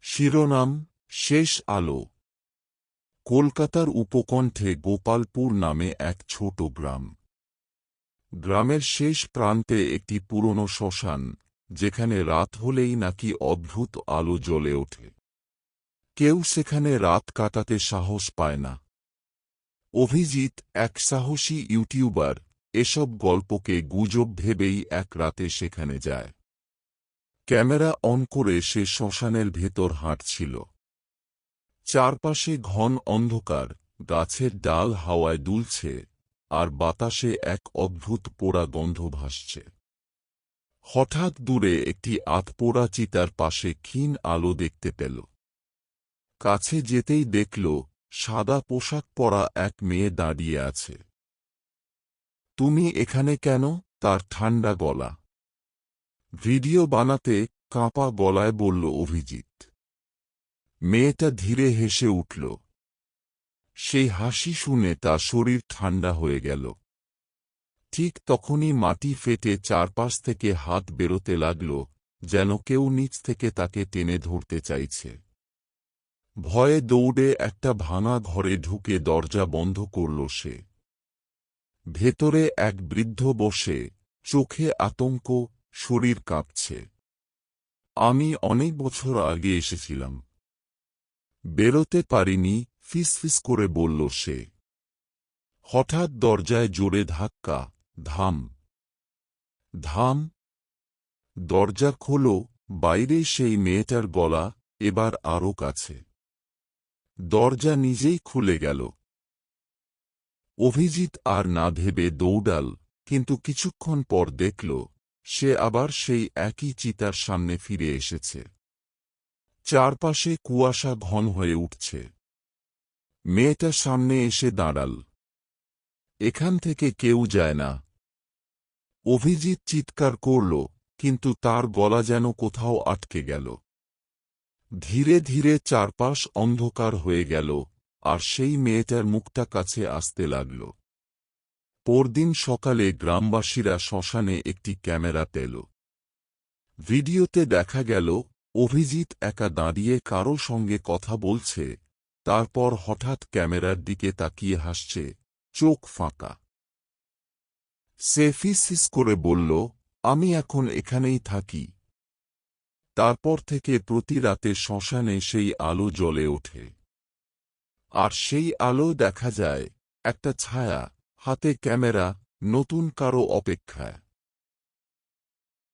শিরোনাম: শেষ আলো। কলকাতার উপকণ্ঠে গোপালপুর নামে এক ছোট গ্রাম। গ্রামের শেষ প্রান্তে একটি পুরনো শ্মশান, যেখানে রাত হলেই নাকি অদ্ভুত আলো জ্বলে ওঠে। কেউ সেখানে রাত কাটাতে সাহস পায় না। অভিজিৎ, এক সাহসী ইউটিউবার, এসব গল্পকে গুজব ভেবেই এক রাতে সেখানে যায়। ক্যামেরা অন করে সে শ্মশানের ভেতর হাঁটছিল। চারপাশে ঘন অন্ধকার, গাছের ডাল হাওয়ায় দুলছে, আর বাতাসে এক অদ্ভুত পোড়া গন্ধ ভাসছে। হঠাৎ দূরে একটি আধপোড়া চিতার পাশে ক্ষীণ আলো দেখতে পেল। কাছে যেতেই দেখল সাদা পোশাক পরা এক মেয়ে দাঁড়িয়ে আছে। "তুমি এখানে কেন?" তার ঠান্ডা গলা। ভিডিও বানাতে কাঁপা গলায় বলল অভিজিৎ। মেয়েটা ধীরে হেসে উঠল। সেই হাসি শুনে তার শরীর ঠান্ডা হয়ে গেল। ঠিক তখনই মাটি ফেটে চারপাশ থেকে হাত বেরোতে লাগল, যেন কেউ নিচ থেকে তাকে টেনে ধরতে চাইছে। ভয়ে দৌড়ে একটা ভাঙা ঘরে ঢুকে দরজা বন্ধ করল সে। ভেতরে এক বৃদ্ধ বসে, চোখে আতঙ্ক, শরীর কাঁপছে। "আমি অনেক বছর আগে এসেছিলাম। বেরোতে পারিনি," ফিসফিস করে বলল সে। হঠাৎ দরজায় জোরে ধাক্কা, ধাম ধাম। দরজা খোলো। বাইরে সেই মেয়েটার গলা, এবার আরও কাছে। দরজা নিজেই খুলে গেল। অভিজিৎ আর না ভেবে দৌড়াল, কিন্তু কিছুক্ষণ পর দেখল সে আবার সেই একই চিতার সামনে ফিরে এসেছে। চারপাশে কুয়াশা ঘন হয়ে উঠছে। মেয়েটা সামনে এসে দাঁড়াল। "এখান থেকে কেউ যায় না।" অভিজিৎ চিৎকার করল, কিন্তু তার গলা যেন কোথাও আটকে গেল। ধীরে ধীরে চারপাশ অন্ধকার হয়ে গেল, আর সেই মেয়েটার মুখটা কাছে আসতে লাগল। পরদিন সকালে গ্রামবাসীরা শ্মশানে একটি ক্যামেরা পেল। ভিডিওতে দেখা গেল অভিজিৎ একা দাঁড়িয়ে কারো সঙ্গে কথা বলছে, তারপর হঠাৎ ক্যামেরার দিকে তাকিয়ে হাসছে, চোখ ফাঁকা। সে ফিসফিস করে বলল, "আমি এখন এখানেই থাকি।" তারপর থেকে প্রতি রাতে শ্মশানে সেই আলো জ্বলে ওঠে। আর সেই আলো দেখা যায়, একটা ছায়া, হাতে ক্যামেরা, নতুন কারো অপেক্ষায়।